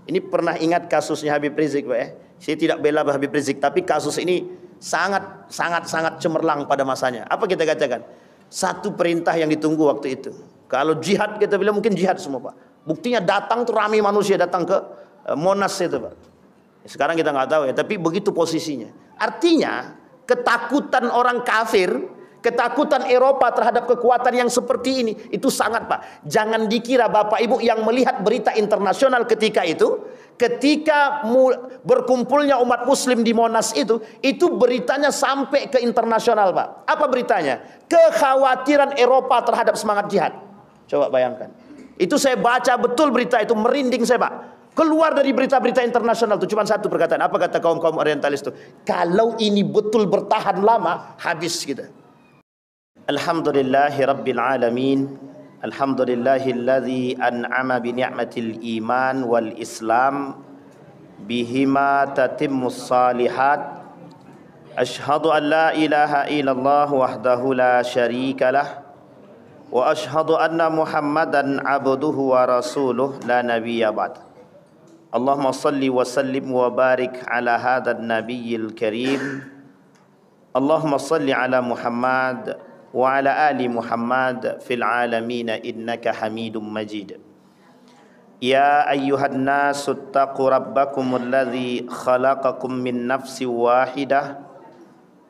Ini pernah ingat kasusnya Habib Rizik, Pak ya? Saya tidak bela Habib Rizik, tapi kasus ini sangat cemerlang pada masanya. Apa kita katakan? Satu perintah yang ditunggu waktu itu. Kalau jihad kita bilang mungkin jihad semua, Pak. Buktinya datang tuh ramai manusia datang ke Monas itu, Pak. Sekarang kita nggak tahu ya, tapi begitu posisinya. Artinya ketakutan orang kafir, ketakutan Eropa terhadap kekuatan yang seperti ini, itu sangat, Pak. Jangan dikira Bapak Ibu yang melihat berita internasional ketika itu, ketika berkumpulnya umat muslim di Monas itu beritanya sampai ke internasional, Pak. Apa beritanya? Kekhawatiran Eropa terhadap semangat jihad. Coba bayangkan. Itu saya baca betul berita itu, merinding saya, Pak. Keluar dari berita-berita internasional itu cuma satu perkataan. Apa kata kaum-kaum orientalis itu? Kalau ini betul bertahan lama, habis kita. Alhamdulillahi Rabbil Alamin. Alhamdulillahilladzi an'ama bi ni'matil iman wal islam bihima tatimmus salihat. Ashhadu an la ilaha illallah wahdahu la syarika lah wa ashhadu anna Muhammadan abduhu wa rasuluh la nabiyya ba'd. Allahumma salli wa sallim wa barik ala hadzal nabiyil karim. Allahumma salli ala Muhammad wa ala ali Muhammad fil alamin innaka Hamidum Majid. Ya ayyuhan nasu taqu rabbakumul ladzi khalaqakum min nafsin wahidah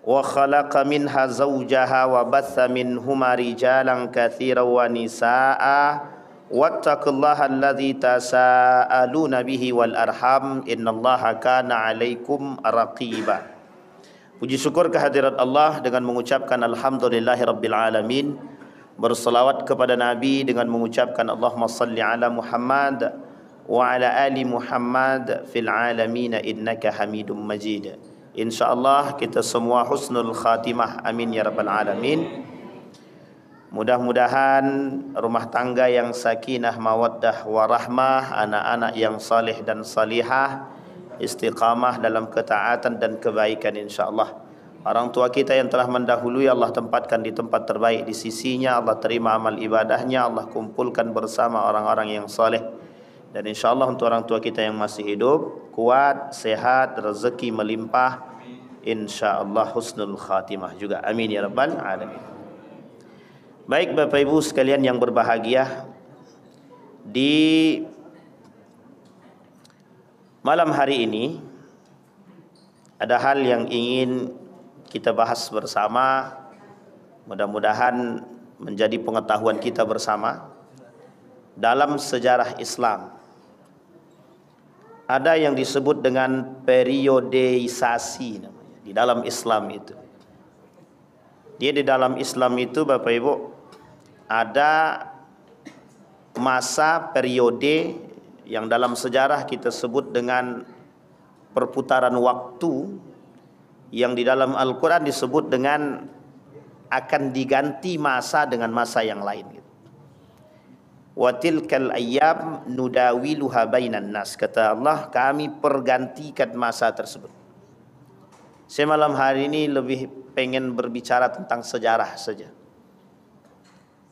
wa khalaqa minha zawjaha wa batha minhuma rijalan katsiran wa nisaa'a wattaqullaha alladzi tasaaluna bihi wal arham innallaha kana 'alaikum raqiba. Puji syukur kehadirat Allah dengan mengucapkan alhamdulillahirabbil alamin, berselawat kepada Nabi dengan mengucapkan Allahumma salli ala Muhammad wa ala ali Muhammad fil alamin innaka Hamidum Majid. Insyaallah kita semua husnul khatimah, amin ya rabbal alamin. Mudah-mudahan rumah tangga yang sakinah, mawaddah, warahmah, anak-anak yang salih dan salihah, istiqamah dalam ketaatan dan kebaikan insyaAllah. Orang tua kita yang telah mendahului Allah tempatkan di tempat terbaik di sisinya. Allah terima amal ibadahnya. Allah kumpulkan bersama orang-orang yang salih. Dan insyaAllah untuk orang tua kita yang masih hidup, kuat, sehat, rezeki melimpah, insyaAllah husnul khatimah juga. Amin ya rabbal alamin. Baik Bapak Ibu sekalian yang berbahagia, di malam hari ini ada hal yang ingin kita bahas bersama. Mudah-mudahan menjadi pengetahuan kita bersama. Dalam sejarah Islam ada yang disebut dengan periodeisasi namanya, di dalam Islam itu. Dia di dalam Islam itu Bapak Ibu ada masa periode yang dalam sejarah kita sebut dengan perputaran waktu, yang di dalam Al-Quran disebut dengan akan diganti masa dengan masa yang lain. Wa tilkal ayyam nudawiluha bainan nas. Kata Allah, kami pergantikan masa tersebut. Saya malam hari ini lebih pengen berbicara tentang sejarah saja,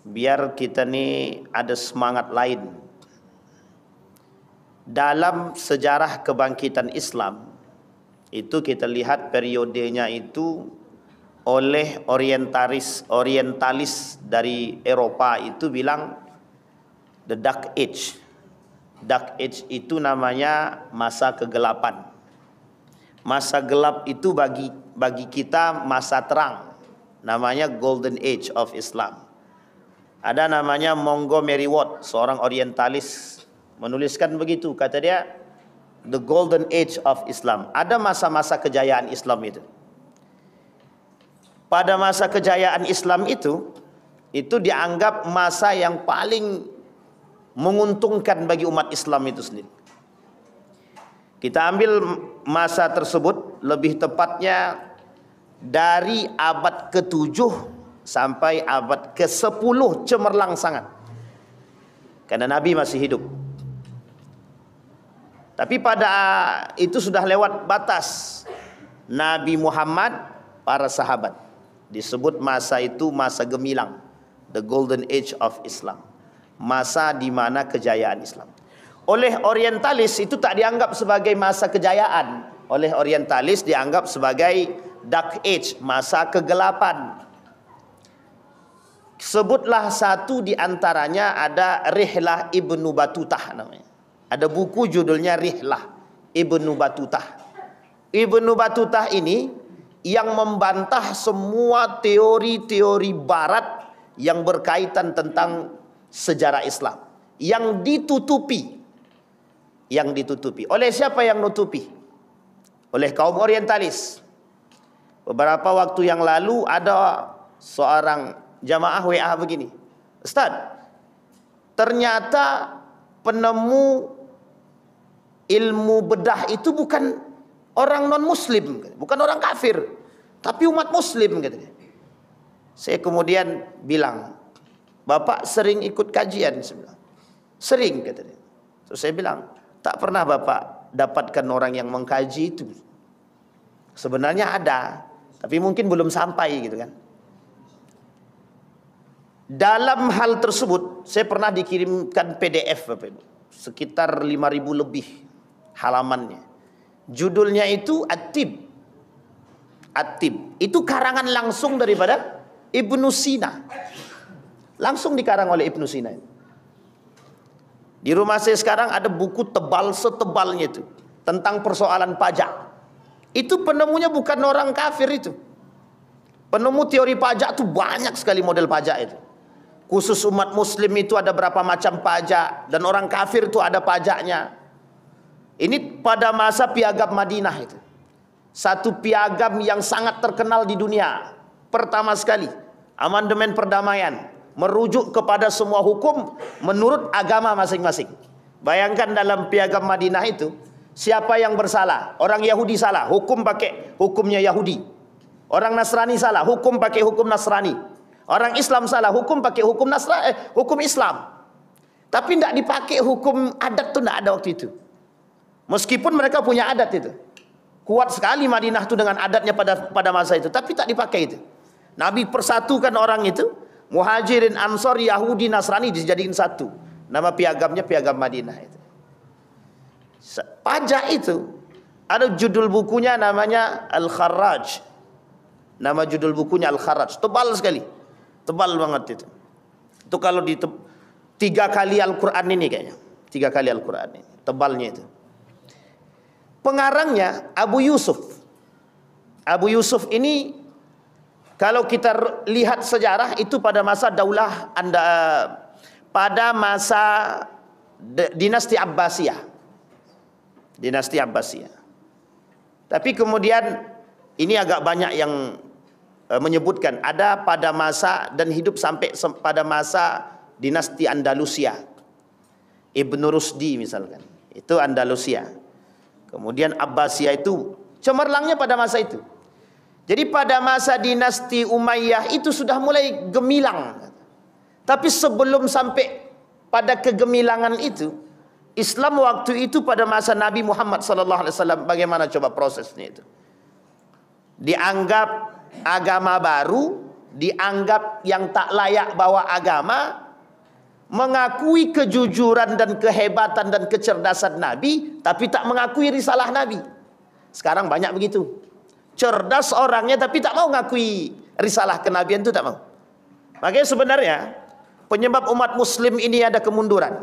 biar kita nih ada semangat lain. Dalam sejarah kebangkitan Islam itu kita lihat periodenya itu oleh orientalis dari Eropa itu bilang the Dark Age. Dark Age itu namanya masa kegelapan. Masa gelap itu bagi kita masa terang, namanya Golden Age of Islam. Ada namanya Montgomery Ward, seorang orientalis, menuliskan begitu. Kata dia, the Golden Age of Islam. Ada masa-masa kejayaan Islam itu. Pada masa kejayaan Islam itu dianggap masa yang paling menguntungkan bagi umat Islam itu sendiri. Kita ambil masa tersebut, lebih tepatnya dari abad ke-7 sampai abad ke-10, cemerlang sangat. Karena Nabi masih hidup. Tapi pada itu sudah lewat batas. Nabi Muhammad, para sahabat, disebut masa itu masa gemilang, the Golden Age of Islam. Masa di mana kejayaan Islam. oleh orientalis itu tak dianggap sebagai masa kejayaan. Oleh orientalis dianggap sebagai dark age, masa kegelapan. Sebutlah satu di antaranya, ada Rihlah Ibnu Batutah namanya. Ada buku judulnya Rihlah Ibnu Batutah. Ibnu Batutah ini yang membantah semua teori-teori barat yang berkaitan tentang sejarah Islam, yang ditutupi. Yang ditutupi. Oleh siapa yang nutupi? Oleh kaum orientalis. Beberapa waktu yang lalu ada seorang jamaah WA begini, Ustaz, ternyata penemu ilmu bedah itu bukan orang non-muslim, bukan orang kafir, tapi umat muslim, katanya. Saya kemudian bilang, Bapak sering ikut kajian? Sering, katanya. Terus saya bilang, tak pernah Bapak dapatkan orang yang mengkaji itu. Sebenarnya ada, tapi mungkin belum sampai gitu kan. Dalam hal tersebut, saya pernah dikirimkan PDF Bapak Ibu, sekitar 5.000 lebih halamannya. Judulnya itu At-Tib. At-Tib itu karangan langsung daripada Ibnu Sina. Langsung dikarang oleh Ibnu Sina. Di rumah saya sekarang ada buku tebal setebalnya itu tentang persoalan pajak. Itu penemunya bukan orang kafir itu. Penemu teori pajak itu banyak sekali model pajak itu. Khusus umat muslim itu ada berapa macam pajak, dan orang kafir itu ada pajaknya. Ini pada masa piagam Madinah itu. Satu piagam yang sangat terkenal di dunia. Pertama sekali, amandemen perdamaian, merujuk kepada semua hukum menurut agama masing-masing. Bayangkan dalam piagam Madinah itu, siapa yang bersalah? Orang Yahudi salah, hukum pakai hukumnya Yahudi. Orang Nasrani salah, hukum pakai hukum Nasrani. Orang Islam salah, hukum pakai hukum hukum Islam. Tapi tidak dipakai hukum adat, itu tidak ada waktu itu. Meskipun mereka punya adat itu. Kuat sekali Madinah itu dengan adatnya pada masa itu, tapi tak dipakai itu. Nabi persatukan orang itu, Muhajirin, Ansor, Yahudi, Nasrani dijadikan satu. Nama piagamnya piagam Madinah itu. Pajak itu ada judul bukunya namanya Al-Kharraj. Nama judul bukunya Al-Kharraj. Tebal sekali. Tebal banget itu. Itu kalau di 3 kali Al-Quran ini kayaknya. 3 kali Al-Quran ini. Tebalnya itu. Pengarangnya Abu Yusuf. Abu Yusuf ini kalau kita lihat sejarah itu pada masa daulah pada masa dinasti Abbasiyah. Dinasti Abbasiyah. Tapi kemudian ini agak banyak yang menyebutkan ada pada masa dan hidup sampai pada masa dinasti Andalusia. Ibnu Rusdi misalkan. Itu Andalusia. Kemudian Abbasiyah itu cemerlangnya pada masa itu. Jadi pada masa dinasti Umayyah itu sudah mulai gemilang. Tapi sebelum sampai pada kegemilangan itu, Islam waktu itu pada masa Nabi Muhammad SAW, bagaimana coba prosesnya itu? Dianggap agama baru, dianggap yang tak layak bawa agama, mengakui kejujuran dan kehebatan dan kecerdasan Nabi, tapi tak mengakui risalah Nabi. Sekarang banyak begitu. Cerdas orangnya tapi tak mau mengakui risalah kenabian, itu tak mau. Makanya sebenarnya penyebab umat muslim ini ada kemunduran.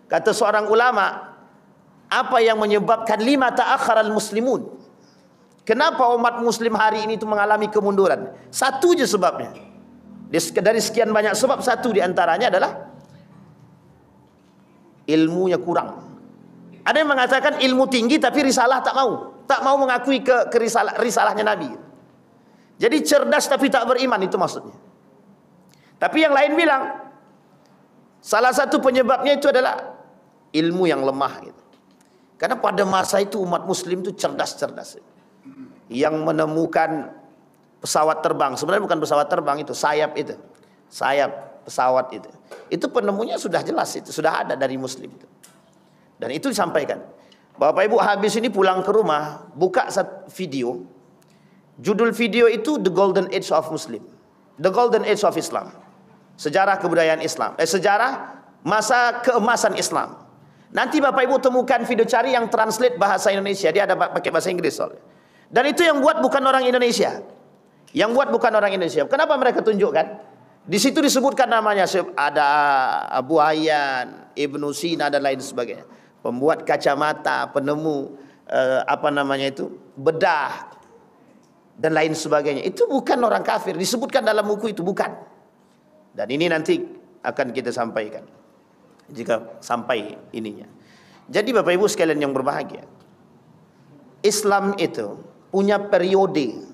Kata seorang ulama, apa yang menyebabkan lima ta'akharal muslimun? Kenapa umat muslim hari ini itu mengalami kemunduran? Satu je sebabnya. Dari sekian banyak sebab, satu diantaranya adalah ilmunya kurang. Ada yang mengatakan ilmu tinggi tapi risalah tak mau. Tak mau mengakui risalahnya Nabi. Jadi cerdas tapi tak beriman, itu maksudnya. Tapi yang lain bilang salah satu penyebabnya itu adalah ilmu yang lemah gitu. Karena pada masa itu umat muslim itu cerdas-cerdas. Yang menemukan pesawat terbang, sebenarnya bukan pesawat terbang itu, sayap itu. Sayap pesawat itu. Itu penemunya sudah jelas, itu sudah ada dari muslim itu. Dan itu disampaikan. Bapak Ibu habis ini pulang ke rumah, buka video. Judul video itu The Golden Age of Muslim. The Golden Age of Islam. Sejarah kebudayaan Islam. Sejarah masa keemasan Islam. Nanti Bapak Ibu temukan video cari yang translate bahasa Indonesia. Dia ada pakai bahasa Inggris soalnya. Dan itu yang buat bukan orang Indonesia. Yang buat bukan orang Indonesia. Kenapa mereka tunjukkan? Di situ disebutkan namanya. Ada Abu Hayyan, Ibnu Sina dan lain sebagainya. Pembuat kacamata, penemu bedah dan lain sebagainya. Itu bukan orang kafir. Disebutkan dalam buku itu, bukan. Dan ini nanti akan kita sampaikan jika sampai ininya. Jadi Bapak Ibu sekalian yang berbahagia, Islam itu punya periode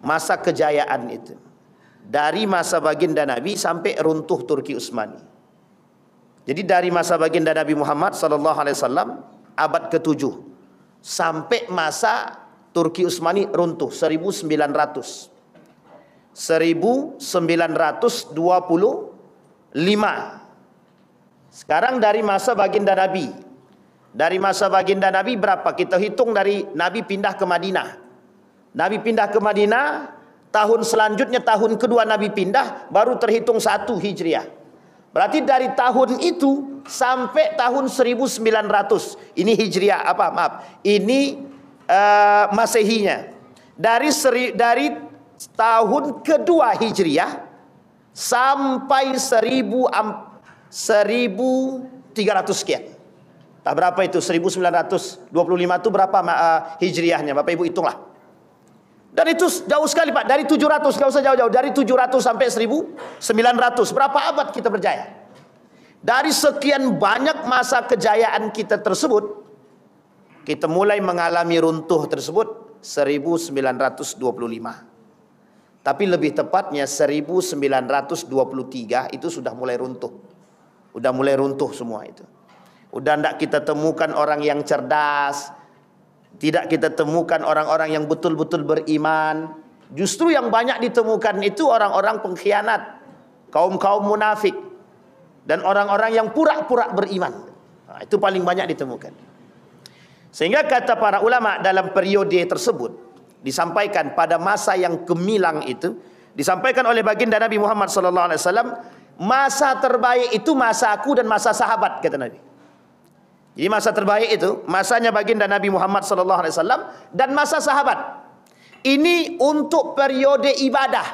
masa kejayaan itu. Dari masa baginda Nabi sampai runtuh Turki Utsmani. Jadi dari masa baginda Nabi Muhammad SAW abad ke-7 sampai masa Turki Utsmani runtuh 1925. Sekarang dari masa baginda Nabi. Dari masa baginda Nabi berapa? Kita hitung dari Nabi pindah ke Madinah. Nabi pindah ke Madinah, tahun selanjutnya tahun kedua Nabi pindah, baru terhitung 1 Hijriah. Berarti dari tahun itu sampai tahun 1900. Ini Hijriah, ini Masehinya. Dari tahun kedua Hijriah sampai 1300 sekian. Tak berapa itu? 1925 itu berapa Hijriahnya? Bapak Ibu hitunglah. Dan itu jauh sekali Pak. Dari 700, gak usah jauh-jauh. Dari 700 sampai 1900. Berapa abad kita berjaya? Dari sekian banyak masa kejayaan kita tersebut, kita mulai mengalami runtuh tersebut 1925. Tapi lebih tepatnya 1923 itu sudah mulai runtuh. Udah mulai runtuh semua itu. Udah tidak kita temukan orang yang cerdas. Tidak kita temukan orang-orang yang betul-betul beriman. Justru yang banyak ditemukan itu orang-orang pengkhianat, kaum-kaum munafik, dan orang-orang yang pura-pura beriman. Nah, itu paling banyak ditemukan. Sehingga kata para ulama dalam periode tersebut, disampaikan pada masa yang gemilang itu, disampaikan oleh baginda Nabi Muhammad SAW, masa terbaik itu masa aku dan masa sahabat, kata Nabi. Jadi masa terbaik itu masanya baginda Nabi Muhammad SAW dan masa sahabat. Ini untuk periode ibadah.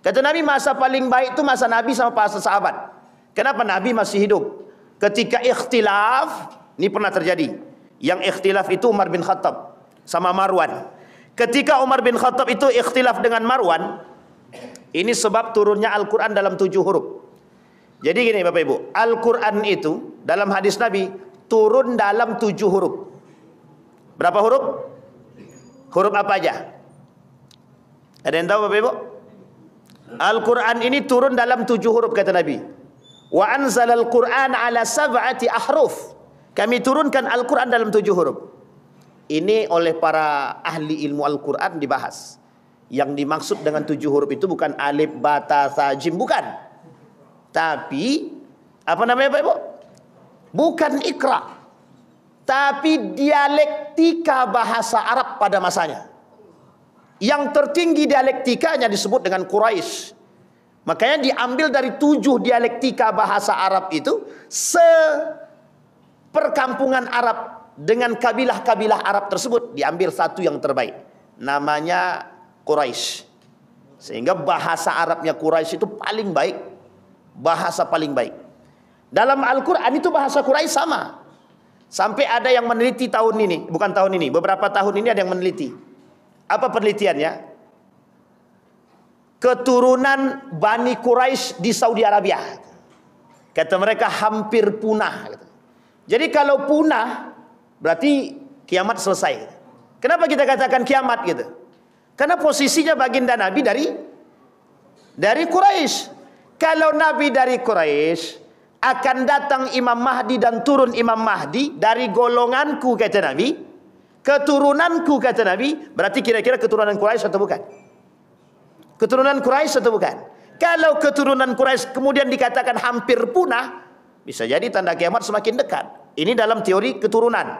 Kata Nabi, masa paling baik itu masa Nabi sama masa sahabat. Kenapa? Nabi masih hidup. Ketika ikhtilaf, ini pernah terjadi. Yang ikhtilaf itu Umar bin Khattab sama Marwan. Ketika Umar bin Khattab itu ikhtilaf dengan Marwan, ini sebab turunnya Al-Quran dalam 7 huruf. Jadi gini Bapak Ibu, Al-Quran itu dalam hadis Nabi turun dalam 7 huruf. Berapa huruf? Huruf apa aja? Ada yang tahu Bapak Ibu? Al-Quran ini turun dalam 7 huruf kata Nabi. Wa anzalal Qur'an ala 7 ahruf. Kami turunkan Al-Quran dalam 7 huruf. Ini oleh para ahli ilmu Al-Quran dibahas. Yang dimaksud dengan 7 huruf itu bukan alif, ba, ta, tha, jim, bukan. Tapi apa namanya Bapak Ibu? Bukan ikra, tapi dialektika bahasa Arab pada masanya. Yang tertinggi dialektikanya disebut dengan Quraisy. Makanya diambil dari 7 dialektika bahasa Arab itu, seperkampungan Arab dengan kabilah-kabilah Arab tersebut diambil satu yang terbaik, namanya Quraisy. Sehingga bahasa Arabnya Quraisy itu paling baik, bahasa paling baik. Dalam Al-Quran itu bahasa Quraisy sama. Sampai ada yang meneliti tahun ini, bukan tahun ini, beberapa tahun ini ada yang meneliti. Apa penelitiannya? Keturunan Bani Quraisy di Saudi Arabia. Kata mereka hampir punah. Jadi kalau punah, berarti kiamat selesai. Kenapa kita katakan kiamat gitu? Karena posisinya baginda Nabi dari Quraisy. Kalau Nabi dari Quraisy, akan datang Imam Mahdi dan turun Imam Mahdi dari golonganku kata Nabi, keturunanku kata Nabi. Berarti kira-kira keturunan Quraisy atau bukan? Keturunan Quraisy atau bukan? Kalau keturunan Quraisy kemudian dikatakan hampir punah, bisa jadi tanda kiamat semakin dekat. Ini dalam teori keturunan.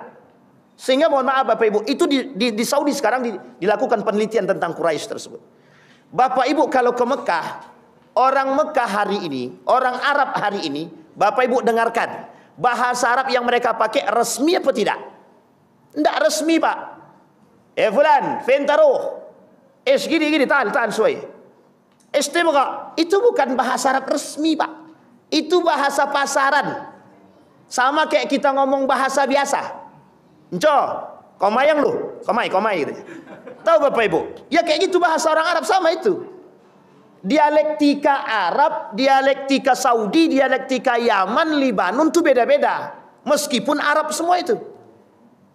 Sehingga mohon maaf Bapak Ibu, itu di Saudi sekarang dilakukan penelitian tentang Quraisy tersebut. Bapak Ibu kalau ke Mekah, orang Mekah hari ini, orang Arab hari ini, Bapak Ibu dengarkan, bahasa Arab yang mereka pakai resmi apa tidak? Tidak resmi, Pak. Fulan, fentaruh. Gini, tahan suai. Istibgha. Itu bukan bahasa Arab resmi, Pak. Itu bahasa pasaran. Sama kayak kita ngomong bahasa biasa. Enco, komayang lu. Komay gitu. Tahu Bapak Ibu? Ya kayak gitu bahasa orang Arab sama itu. Dialektika Arab, dialektika Saudi, dialektika Yaman, Libanon itu beda-beda. Meskipun Arab semua itu.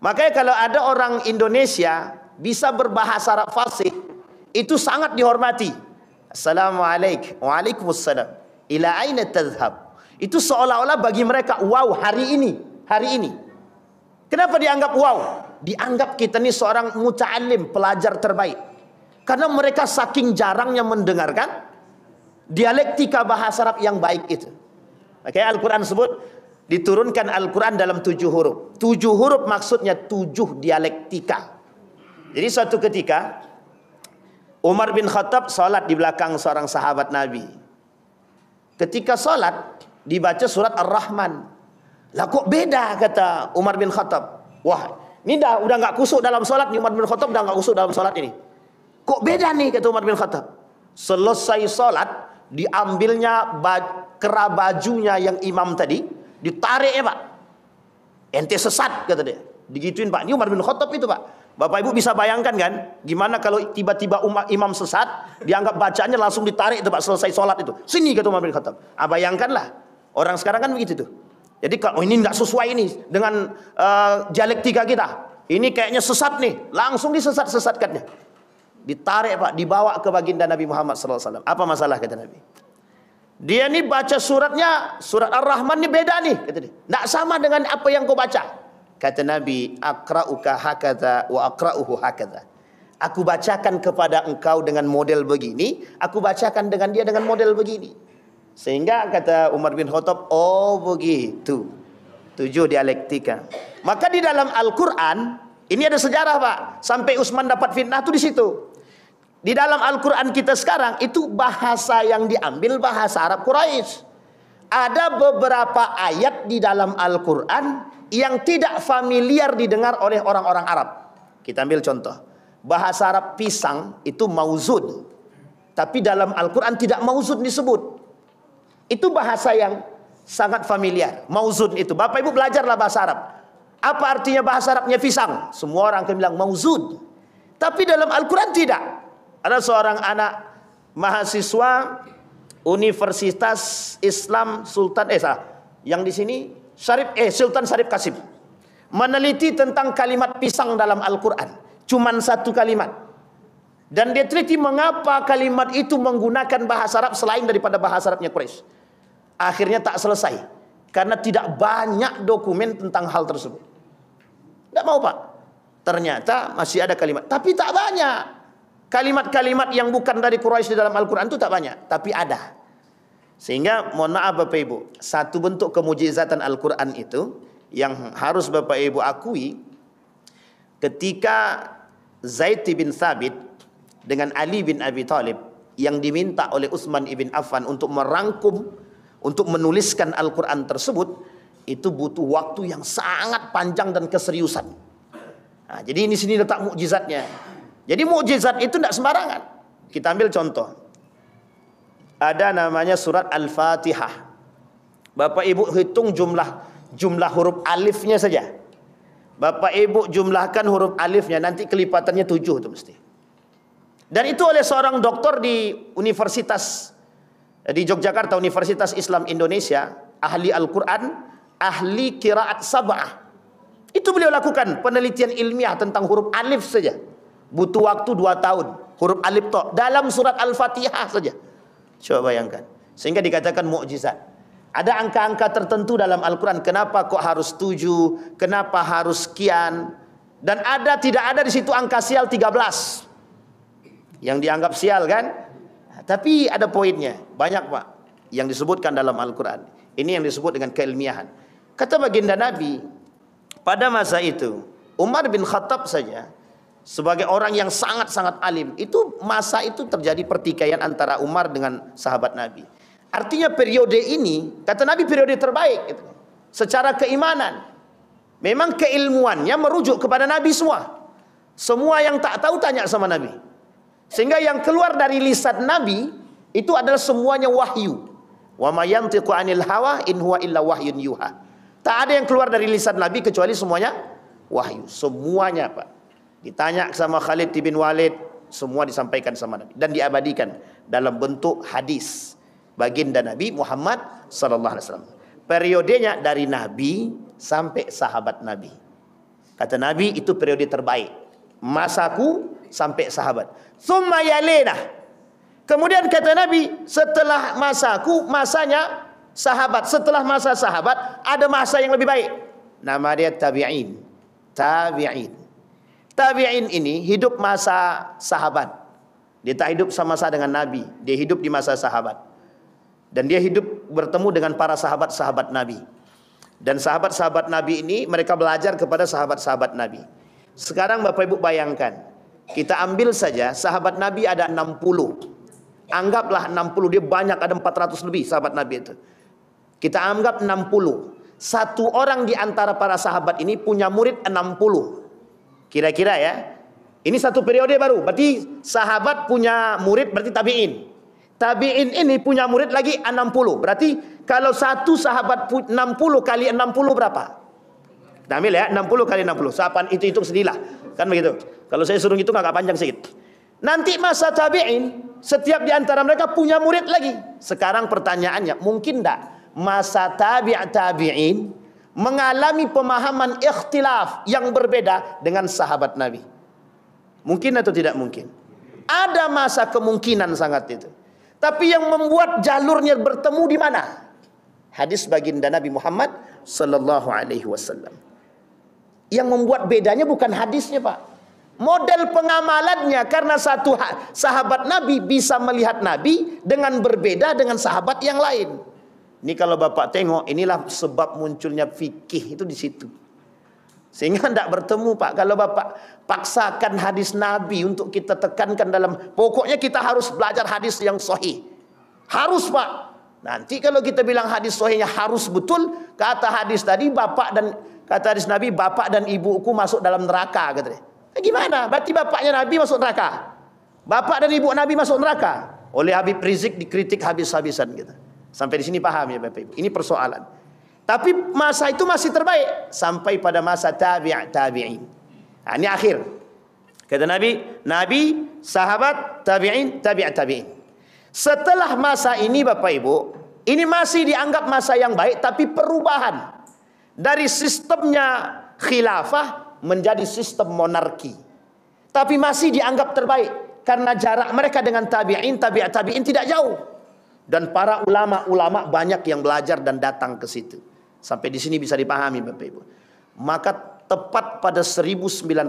Makanya kalau ada orang Indonesia bisa berbahasa Arab fasih, itu sangat dihormati. Assalamualaikum. Waalaikumsalam. Ila aina tadhhab. Itu seolah-olah bagi mereka, wow, hari ini. Kenapa dianggap wow? Dianggap kita ini seorang muta'alim, pelajar terbaik. Karena mereka saking jarangnya mendengarkan dialektika bahasa Arab yang baik itu. Makanya Al-Quran sebut, diturunkan Al-Quran dalam 7 huruf. 7 huruf maksudnya 7 dialektika. Jadi suatu ketika Umar bin Khattab salat di belakang seorang sahabat Nabi. Ketika salat dibaca surat Ar-Rahman. Lah kok beda, kata Umar bin Khattab. Wah, ini udah nggak kusuk dalam salat nih, Umar bin Khattab udah nggak kusuk dalam salat ini. Kok beda nih, kata Umar bin Khattab. Selesai salat diambilnya kera bajunya yang imam tadi, ditarik ya Pak. Ente sesat, kata dia. Digituin Pak. Ini Umar bin Khattab itu Pak. Bapak Ibu bisa bayangkan kan, gimana kalau tiba-tiba imam sesat, dianggap bacaannya langsung ditarik itu Pak, selesai sholat itu. Sini, kata Umar bin Khattab. Bayangkanlah, orang sekarang kan begitu tuh. Jadi kalau ini nggak sesuai ini dengan dialektika kita, ini kayaknya sesat nih, langsung disesat-sesatkannya. Ditarik Pak, dibawa ke baginda Nabi Muhammad SAW. Apa masalah, kata Nabi? Dia nih baca suratnya, surat Ar-Rahman nih beda nih, kata dia. Nggak sama dengan apa yang kau baca. Kata Nabi, akra'uka hakadha wa akra'uhu hakadha. Aku bacakan kepada engkau dengan model begini, aku bacakan dengan dia dengan model begini. Sehingga kata Umar bin Khattab, oh begitu. 7 dialektika. Maka di dalam Al-Quran, ini ada sejarah Pak. Sampai Utsman dapat fitnah tuh di situ. Di dalam Al-Quran kita sekarang, itu bahasa yang diambil bahasa Arab Quraisy. Ada beberapa ayat di dalam Al-Quran yang tidak familiar didengar oleh orang-orang Arab. Kita ambil contoh. Bahasa Arab pisang itu mauzun. Tapi dalam Al-Quran tidak mauzun disebut. Itu bahasa yang sangat familiar. Mauzun itu. Bapak Ibu belajarlah bahasa Arab. Apa artinya bahasa Arabnya pisang? Semua orang akan bilang mauzun. Tapi dalam Al-Quran tidak. Ada seorang anak mahasiswa Universitas Islam Sultan yang di sini Sultan Syarif Qasim meneliti tentang kalimat pisang dalam Al-Quran. Cuman 1 kalimat. Dan dia teliti mengapa kalimat itu menggunakan bahasa Arab selain daripada bahasa Arabnya Quraisy. Akhirnya tak selesai karena tidak banyak dokumen tentang hal tersebut. Tidak mau Pak. Ternyata masih ada kalimat, tapi tak banyak. Kalimat-kalimat yang bukan dari Quraisy di dalam Al-Quran itu tak banyak, tapi ada. Sehingga mohon maaf Bapak Ibu, satu bentuk kemujizatan Al-Quran itu yang harus Bapak Ibu akui, ketika Zaid bin Thabit dengan Ali bin Abi Thalib yang diminta oleh Utsman ibn Affan untuk merangkum, untuk menuliskan Al-Quran tersebut, itu butuh waktu yang sangat panjang dan keseriusan. Nah, jadi ini sini letak mukjizatnya. Jadi mukjizat itu tidak sembarangan. Kita ambil contoh. Ada namanya surat Al-Fatihah. Bapak Ibu hitung jumlah huruf alifnya saja. Bapak Ibu jumlahkan huruf alifnya, nanti kelipatannya 7 itu mesti. Dan itu oleh seorang doktor di Universitas di Yogyakarta, Universitas Islam Indonesia, ahli Al-Quran, ahli qiraat sab'ah. Itu beliau lakukan penelitian ilmiah tentang huruf alif saja. Butuh waktu 2 tahun. Huruf alif to dalam surat Al-Fatihah saja. Coba bayangkan. Sehingga dikatakan mukjizat. Ada angka-angka tertentu dalam Al-Quran. Kenapa kok harus 7? Kenapa harus sekian? Dan tidak ada di situ angka sial 13. Yang dianggap sial kan? Tapi ada poinnya. Banyak Pak yang disebutkan dalam Al-Quran. Ini yang disebut dengan keilmiahan. Kata baginda Nabi, pada masa itu Umar bin Khattab saja sebagai orang yang sangat-sangat alim, itu masa itu terjadi pertikaian antara Umar dengan sahabat Nabi. Artinya periode ini, kata Nabi, periode terbaik gitu. secara keimanan. Memang keilmuannya merujuk kepada Nabi semua. Semua yang tak tahu tanya sama Nabi. Sehingga yang keluar dari lisan Nabi itu adalah semuanya wahyu. Wa ma yantiqu 'anil hawa in huwa illa wahyun yuha. Tak ada yang keluar dari lisan Nabi kecuali semuanya wahyu. Semuanya, Pak. Ditanya sama Khalid bin Walid, semua disampaikan sama Nabi dan diabadikan dalam bentuk hadis baginda Nabi Muhammad sallallahu alaihi wasallam. Periodenya dari Nabi sampai sahabat Nabi. Kata Nabi, itu periode terbaik. Masaku sampai sahabat. Tsumma yalena. Kemudian kata Nabi, setelah masaku, masanya sahabat. Setelah masa sahabat, ada masa yang lebih baik. Nama dia tabi'in. Tabi'in. Tabi'in ini hidup masa sahabat. Dia tak hidup sama-sama dengan Nabi. Dia hidup di masa sahabat. Dan dia hidup bertemu dengan para sahabat-sahabat Nabi. Dan sahabat-sahabat Nabi ini mereka belajar kepada sahabat-sahabat Nabi. Sekarang Bapak Ibu bayangkan, kita ambil saja sahabat Nabi ada 60. Anggaplah 60, dia banyak, ada 400 lebih sahabat Nabi itu. Kita anggap 60. Satu orang di antara para sahabat ini punya murid 60. Kira-kira ya. Ini satu periode baru. Berarti sahabat punya murid berarti tabi'in. Tabi'in ini punya murid lagi 60. Berarti kalau satu sahabat 60 kali 60 berapa? Kita ambil ya, 60 kali 60. Sahabat itu hitung sendirilah. Kan begitu. Kalau saya suruh hitung agak panjang sedikit. Nanti masa tabi'in, setiap di antara mereka punya murid lagi. Sekarang pertanyaannya, mungkin tak masa tabi'in mengalami pemahaman ikhtilaf yang berbeda dengan sahabat Nabi? Mungkin atau tidak mungkin? Ada masa kemungkinan sangat itu. Tapi yang membuat jalurnya bertemu di mana? Hadis baginda Nabi Muhammad sallallahu alaihi wasallam. Yang membuat bedanya bukan hadisnya, Pak. Model pengamalannya, karena satu sahabat Nabi bisa melihat Nabi dengan berbeda dengan sahabat yang lain. Ini kalau Bapak tengok, inilah sebab munculnya fikih itu di situ. Sehingga tidak bertemu, Pak. Kalau Bapak paksakan hadis Nabi untuk kita tekankan dalam, pokoknya kita harus belajar hadis yang sahih. Harus, Pak. Nanti kalau kita bilang hadis sahihnya harus betul, kata hadis tadi kata hadis Nabi, bapak dan ibuku masuk dalam neraka, katanya. Gimana? Berarti bapaknya Nabi masuk neraka, bapak dan ibu Nabi masuk neraka. Oleh Habib Rizik dikritik habis-habisan gitu. Sampai di sini paham ya Bapak Ibu? Ini persoalan. Tapi masa itu masih terbaik sampai pada masa tabi'in. Nah, ini akhir. Kata Nabi, sahabat, tabi'in. Setelah masa ini Bapak Ibu, ini masih dianggap masa yang baik, tapi perubahan dari sistemnya khilafah menjadi sistem monarki. Tapi masih dianggap terbaik karena jarak mereka dengan tabi'in tidak jauh. Dan para ulama-ulama banyak yang belajar dan datang ke situ. Sampai di sini bisa dipahami Bapak Ibu. Maka tepat pada 1925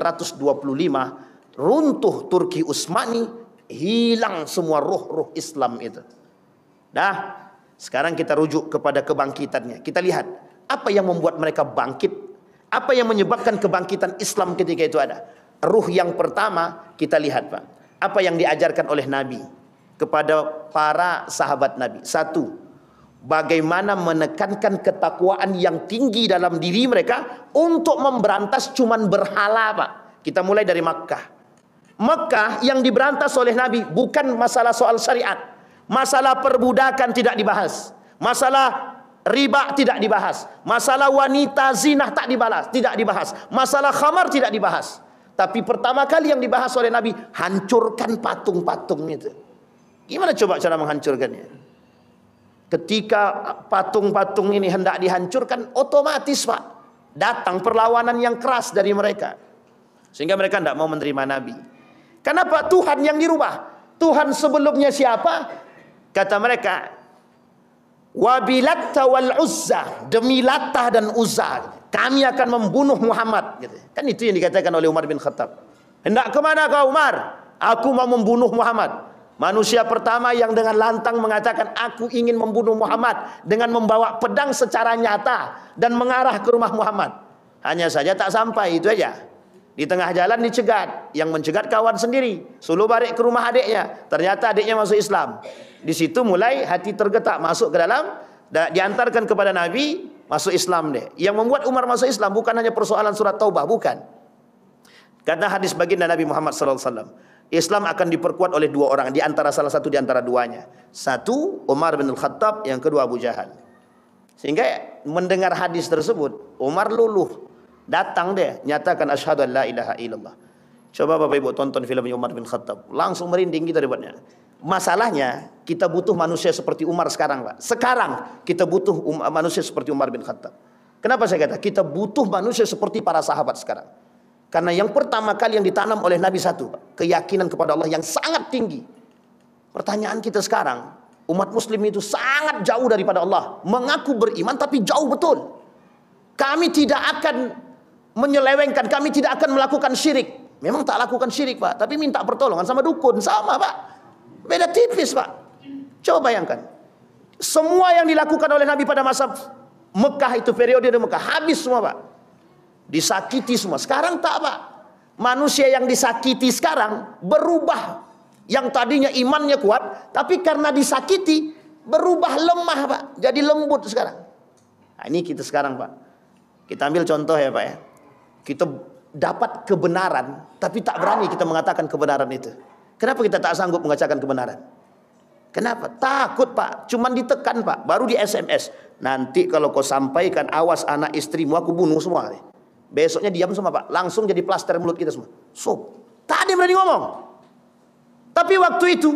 runtuh Turki Utsmani, hilang semua ruh-ruh Islam itu. Nah, sekarang kita rujuk kepada kebangkitannya. Kita lihat apa yang membuat mereka bangkit, apa yang menyebabkan kebangkitan Islam ketika itu ada. Ruh yang pertama kita lihat, Pak. Apa yang diajarkan oleh Nabi kepada para sahabat Nabi. Satu, bagaimana menekankan ketakwaan yang tinggi dalam diri mereka untuk memberantas cuman berhala, Pak. Kita mulai dari Makkah. Makkah yang diberantas oleh Nabi bukan masalah soal syariat. Masalah perbudakan tidak dibahas. Masalah riba tidak dibahas. Masalah wanita zina tidak dibahas. Masalah khamar tidak dibahas. Tapi pertama kali yang dibahas oleh Nabi, hancurkan patung-patung itu. Gimana coba cara menghancurkannya? Ketika patung-patung ini hendak dihancurkan, otomatis Pak, datang perlawanan yang keras dari mereka. Sehingga mereka tidak mau menerima Nabi. Kenapa? Tuhan yang dirubah. Tuhan sebelumnya siapa? Kata mereka, Wabilatta wal Uzza, demi Latah dan Uzza, kami akan membunuh Muhammad. Kan itu yang dikatakan oleh Umar bin Khattab. Hendak kemana kau Umar? Aku mau membunuh Muhammad. Manusia pertama yang dengan lantang mengatakan aku ingin membunuh Muhammad dengan membawa pedang secara nyata dan mengarah ke rumah Muhammad. Hanya saja tak sampai, itu aja. Di tengah jalan dicegat, yang mencegat kawan sendiri, suruh balik ke rumah adiknya. Ternyata adiknya masuk Islam. Di situ mulai hati tergetak, masuk ke dalam, diantarkan kepada Nabi. masuk Islam deh. Yang membuat Umar masuk Islam bukan hanya persoalan surat Taubah, bukan. Karena hadis baginda Nabi Muhammad SAW, Islam akan diperkuat oleh dua orang, di antara salah satu di antara duanya. Satu Umar bin Al-Khattab, yang kedua Abu Jahal. Sehingga mendengar hadis tersebut, Umar luluh, datang dia, nyatakan asyhadu an la ilaha illallah. Coba Bapak Ibu tonton filmnya Umar bin Khattab, langsung merinding kita debatnya. Masalahnya kita butuh manusia seperti Umar sekarang, Pak. Sekarang kita butuh manusia seperti Umar bin Khattab. Kenapa saya kata kita butuh manusia seperti para sahabat sekarang? Karena yang pertama kali yang ditanam oleh Nabi satu, Pak, keyakinan kepada Allah yang sangat tinggi. Pertanyaan kita sekarang, umat muslim itu sangat jauh daripada Allah. Mengaku beriman tapi jauh betul. Kami tidak akan menyelewengkan, kami tidak akan melakukan syirik. Memang tak lakukan syirik, Pak, tapi minta pertolongan sama dukun, sama, Pak. Beda tipis, Pak. Coba bayangkan. Semua yang dilakukan oleh Nabi pada masa Mekah itu, periode di Mekah, habis semua, Pak. Disakiti semua. Sekarang tak, Pak. Manusia yang disakiti sekarang berubah. Yang tadinya imannya kuat, tapi karena disakiti berubah lemah, Pak. Jadi lembut sekarang. Nah, ini kita sekarang, Pak. Kita ambil contoh ya, Pak ya. Kita dapat kebenaran, tapi tak berani kita mengatakan kebenaran itu. Kenapa kita tak sanggup mengatakan kebenaran? Kenapa? Takut, Pak. Cuman ditekan, Pak. Baru di SMS. Nanti kalau kau sampaikan, awas anak istrimu aku bunuh semua. Besoknya diam semua, Pak. Langsung jadi plaster mulut kita semua. So, tak ada yang berani ngomong. Tapi waktu itu,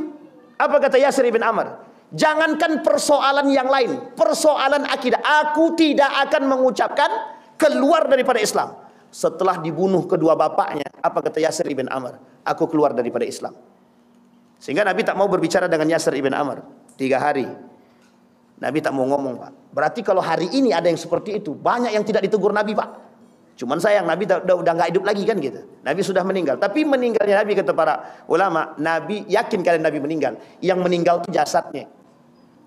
apa kata Yasir ibn Amr? Jangankan persoalan yang lain, persoalan akidah. Aku tidak akan mengucapkan keluar daripada Islam. Setelah dibunuh kedua bapaknya, apa kata Yasir ibn Amr? Aku keluar daripada Islam. Sehingga Nabi tak mau berbicara dengan Yasir ibn Amr 3 hari. Nabi tak mau ngomong, Pak. Berarti kalau hari ini ada yang seperti itu, banyak yang tidak ditegur Nabi, Pak. Cuman sayang Nabi udah nggak hidup lagi kan gitu. Nabi sudah meninggal. Tapi meninggalnya Nabi, kata para ulama, Nabi yakin kalian Nabi meninggal. Yang meninggal itu jasadnya.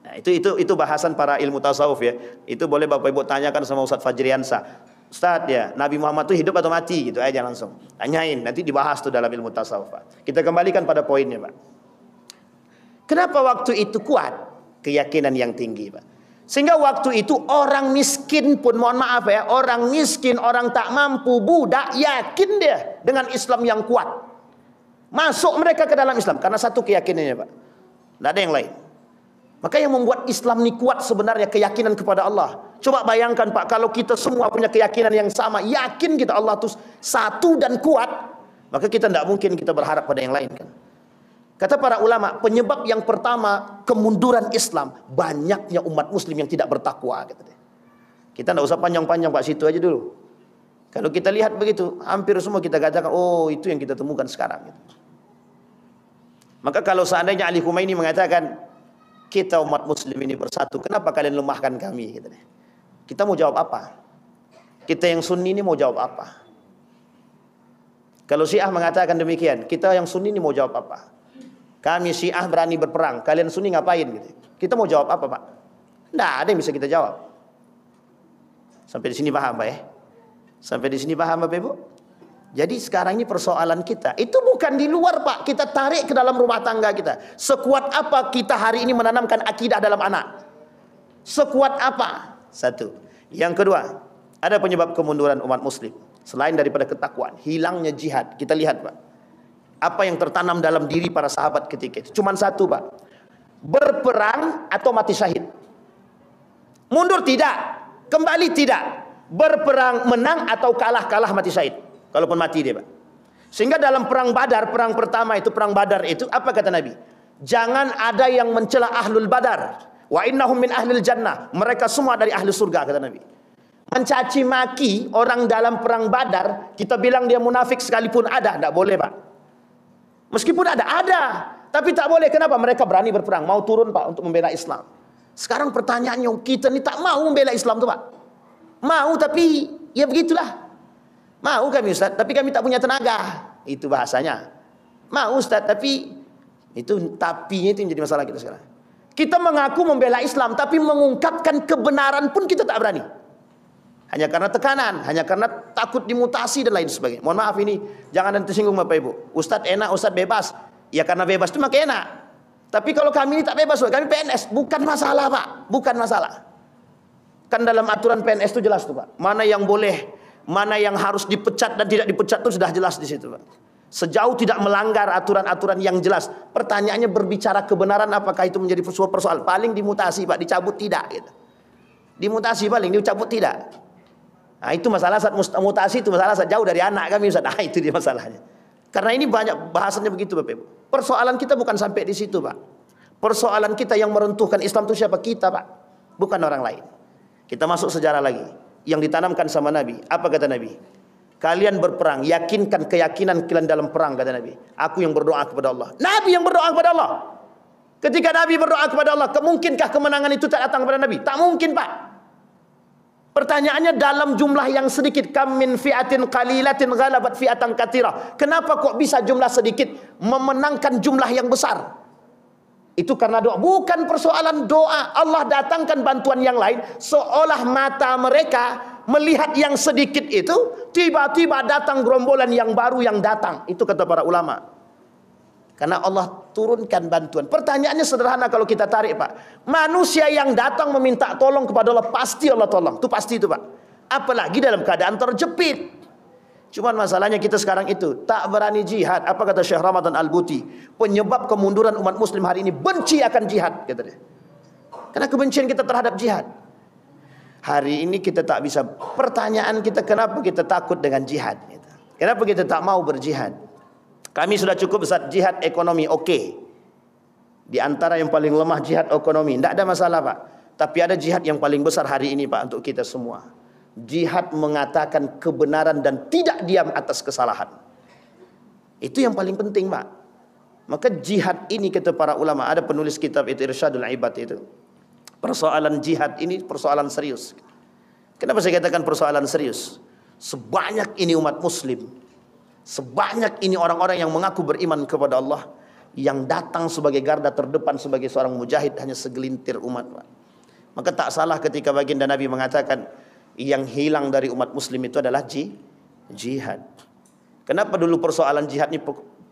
Nah, itu bahasan para ilmu tasawuf ya. Itu boleh Bapak Ibu tanyakan sama Ustaz Fajriansa. Ustaz ya, Nabi Muhammad itu hidup atau mati? Gitu aja langsung. Tanyain, nanti dibahas tuh dalam ilmu tasawuf, Pak. Kita kembalikan pada poinnya, Pak. Kenapa waktu itu kuat? Keyakinan yang tinggi, Pak. Sehingga waktu itu orang miskin pun, mohon maaf ya, orang miskin, orang tak mampu, budak, yakin dia dengan Islam yang kuat. Masuk mereka ke dalam Islam karena satu keyakinannya, Pak. Tidak ada yang lain. Maka yang membuat Islam ini kuat sebenarnya keyakinan kepada Allah. Coba bayangkan, Pak, kalau kita semua punya keyakinan yang sama, yakin kita Allah itu satu dan kuat, maka kita tidak mungkin kita berharap pada yang lain kan. Kata para ulama, penyebab yang pertama kemunduran Islam, banyaknya umat muslim yang tidak bertakwa. Kita tidak usah panjang-panjang, Pak, situ aja dulu. Kalau kita lihat begitu, hampir semua kita katakan, oh itu yang kita temukan sekarang. Maka kalau seandainya Ali Khumaini mengatakan, kita umat muslim ini bersatu, kenapa kalian lemahkan kami? Kita mau jawab apa? Kita yang sunni ini mau jawab apa? Kalau Syiah mengatakan demikian, kita yang sunni ini mau jawab apa? Kami Syiah berani berperang, kalian sunni ngapain? Kita mau jawab apa, Pak? Tidak ada yang bisa kita jawab. Sampai di sini paham, Pak ya? Sampai di sini paham, Bapak Ibu? Jadi sekarang ini persoalan kita itu bukan di luar, Pak. Kita tarik ke dalam rumah tangga kita. Sekuat apa kita hari ini menanamkan akidah dalam anak? Sekuat apa? Satu. Yang kedua, ada penyebab kemunduran umat muslim. Selain daripada ketakwaan, hilangnya jihad. Kita lihat, Pak. Apa yang tertanam dalam diri para sahabat ketika itu? Cuman satu, Pak. Berperang atau mati syahid. Mundur tidak. Kembali tidak. Berperang menang atau kalah mati syahid. Kalaupun mati dia, Pak. Sehingga dalam perang Badar, perang pertama itu, perang Badar itu, apa kata Nabi? Jangan ada yang mencela ahlul Badar. Wa innahum min ahlil jannah. Mereka semua dari ahli surga, kata Nabi. Mencaci maki orang dalam perang Badar, kita bilang dia munafik sekalipun ada, tidak boleh, Pak. Meskipun ada. Tapi tak boleh. Kenapa? Mereka berani berperang. Mau turun, Pak, untuk membela Islam. Sekarang pertanyaannya, kita ini tak mau membela Islam tuh, Pak. Mau, tapi ya begitulah. Mau kami, Ustaz, tapi kami tak punya tenaga. Itu bahasanya. Mau, Ustaz, tapi itu tapinya itu yang jadi masalah kita sekarang. Kita mengaku membela Islam, tapi mengungkapkan kebenaran pun kita tak berani. Hanya karena tekanan, hanya karena takut dimutasi dan lain sebagainya. Mohon maaf ini, jangan nanti tersinggung Bapak Ibu. Ustaz enak, Ustaz bebas. Ya karena bebas itu maka enak. Tapi kalau kami ini tak bebas, kami PNS. Bukan masalah, Pak. Bukan masalah. Kan dalam aturan PNS itu jelas tuh Pak. Mana yang boleh, mana yang harus dipecat dan tidak dipecat itu sudah jelas di situ Pak. Sejauh tidak melanggar aturan-aturan yang jelas. Pertanyaannya berbicara kebenaran apakah itu menjadi sebuah persoalan. Paling dimutasi Pak, dicabut tidak gitu. Dimutasi paling, dicabut tidak. Nah itu masalah saat mutasi, itu masalah saat jauh dari anak kami Ustaz. Nah itu dia masalahnya. Karena ini banyak bahasannya begitu Bapak Ibu. Persoalan kita bukan sampai di situ Pak. Persoalan kita yang meruntuhkan Islam itu siapa? Kita Pak, bukan orang lain. Kita masuk sejarah lagi. Yang ditanamkan sama Nabi. Apa kata Nabi? Kalian berperang, yakinkan keyakinan kalian dalam perang, kata Nabi. Aku yang berdoa kepada Allah. Nabi yang berdoa kepada Allah. Ketika Nabi berdoa kepada Allah, kemungkinkah kemenangan itu tak datang kepada Nabi? Tak mungkin Pak. Pertanyaannya dalam jumlah yang sedikit. Kam min fi'atin qalilatin ghalabat fi'atan katsirah. Kenapa kok bisa jumlah sedikit memenangkan jumlah yang besar? Itu karena doa. Bukan persoalan doa. Allah datangkan bantuan yang lain. Seolah mata mereka melihat yang sedikit itu, tiba-tiba datang gerombolan yang baru yang datang. Itu kata para ulama. Karena Allah turunkan bantuan. Pertanyaannya sederhana kalau kita tarik Pak. Manusia yang datang meminta tolong kepada Allah, pasti Allah tolong. Itu pasti itu Pak. Apalagi dalam keadaan terjepit. Cuman masalahnya kita sekarang itu tak berani jihad. Apa kata Syekh Ramadan Al-Buti? Penyebab kemunduran umat muslim hari ini benci akan jihad, kata dia. Karena kebencian kita terhadap jihad. Hari ini kita tak bisa. Pertanyaan kita, kenapa kita takut dengan jihad? Kenapa kita tak mau berjihad? Kami sudah cukup saat jihad ekonomi, oke. Di antara yang paling lemah jihad ekonomi, tidak ada masalah Pak. Tapi ada jihad yang paling besar hari ini Pak untuk kita semua. Jihad mengatakan kebenaran dan tidak diam atas kesalahan. Itu yang paling penting Pak. Maka jihad ini kata para ulama, ada penulis kitab itu Irsyadul Ibad itu. Persoalan jihad ini persoalan serius. Kenapa saya katakan persoalan serius? Sebanyak ini umat muslim, sebanyak ini orang-orang yang mengaku beriman kepada Allah, yang datang sebagai garda terdepan sebagai seorang mujahid hanya segelintir umat Pak. Maka tak salah ketika baginda Nabi mengatakan yang hilang dari umat muslim itu adalah jihad. Kenapa dulu persoalan jihad ini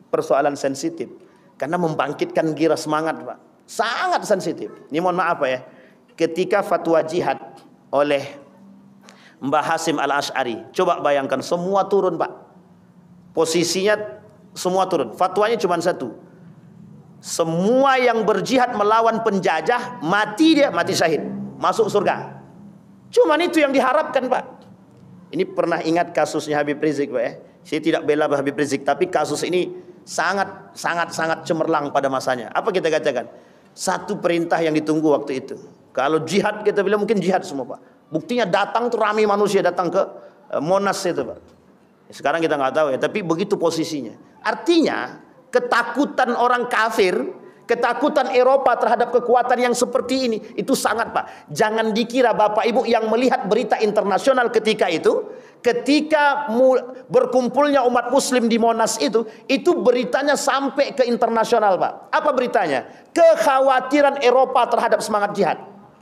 persoalan sensitif? Karena membangkitkan gairah semangat Pak. Sangat sensitif. Ini mohon maaf Pak ya. Ketika fatwa jihad oleh Mbah Hasim Al-Asy'ari, coba bayangkan semua turun Pak. Posisinya semua turun. Fatwanya cuma satu. Semua yang berjihad melawan penjajah, mati dia, mati syahid, masuk surga. Cuman itu yang diharapkan Pak. Ini pernah ingat kasusnya Habib Rizik Pak ya. Saya tidak bela Habib Rizik, tapi kasus ini sangat cemerlang pada masanya. Apa kita katakan? Satu perintah yang ditunggu waktu itu. Kalau jihad kita bilang mungkin jihad semua Pak. Buktinya datang tuh ramai manusia datang ke Monas itu Pak. Sekarang kita nggak tahu ya, tapi begitu posisinya. Artinya ketakutan orang kafir, ketakutan Eropa terhadap kekuatan yang seperti ini, itu sangat Pak. Jangan dikira Bapak Ibu yang melihat berita internasional ketika itu, ketika berkumpulnya umat muslim di Monas itu beritanya sampai ke internasional Pak. Apa beritanya? Kekhawatiran Eropa terhadap semangat jihad.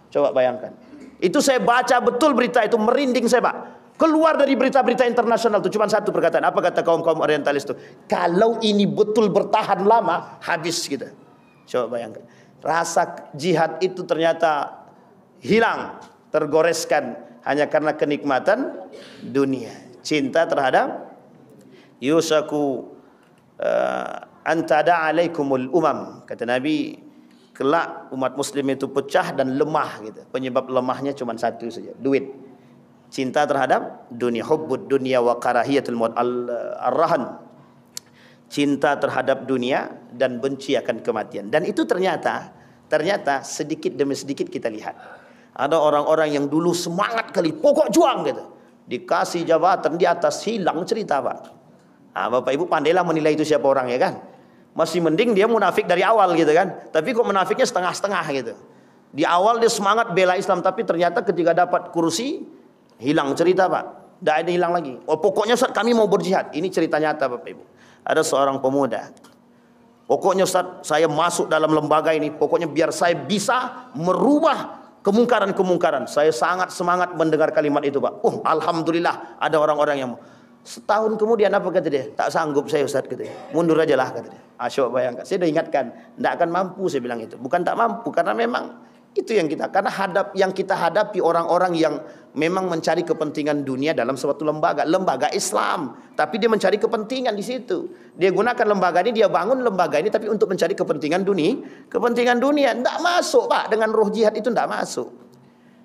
Coba bayangkan. Itu saya baca betul berita itu, merinding saya Pak. Keluar dari berita-berita internasional itu cuma satu perkataan. Apa kata kaum-kaum orientalis itu? Kalau ini betul bertahan lama, habis kita. Coba bayangkan. Rasa jihad itu ternyata hilang, tergoreskan hanya karena kenikmatan dunia. Cinta terhadap yusaku antada alaikumul umam. Kata Nabi, kelak umat muslim itu pecah dan lemah gitu. Penyebab lemahnya cuma satu saja, duit. Cinta terhadap dunia, hubbud dunia wa karahiyatul maut, ar-rahan. Cinta terhadap dunia dan benci akan kematian. Dan itu ternyata sedikit demi sedikit kita lihat. Ada orang-orang yang dulu semangat kali, pokok juang gitu. Dikasih jabatan di atas, hilang cerita Pak. Nah, Bapak Ibu pandailah menilai itu siapa orang ya kan. Masih mending dia munafik dari awal gitu kan. Tapi kok munafiknya setengah-setengah gitu. Di awal dia semangat bela Islam, tapi ternyata ketika dapat kursi, hilang cerita Pak. Tidak ada hilang lagi. Oh pokoknya Ustaz kami mau berjihad. Ini cerita nyata Bapak Ibu. Ada seorang pemuda. Pokoknya Ustaz saya masuk dalam lembaga ini. Pokoknya biar saya bisa merubah kemungkaran-kemungkaran. Saya sangat semangat mendengar kalimat itu Pak. Alhamdulillah ada orang-orang yang mau. Setahun kemudian apa kata dia? Tak sanggup saya Ustaz katanya. Mundur aja lah kata dia. Asyik bayangkan. Saya sudah ingatkan. Tidak akan mampu saya bilang itu. Bukan tak mampu. Karena memang Itu yang kita, karena yang kita hadapi orang-orang yang memang mencari kepentingan dunia dalam suatu lembaga Islam, tapi dia mencari kepentingan di situ. Dia gunakan lembaga ini, dia bangun lembaga ini, tapi untuk mencari kepentingan dunia. Tidak masuk Pak, dengan roh jihad itu tidak masuk.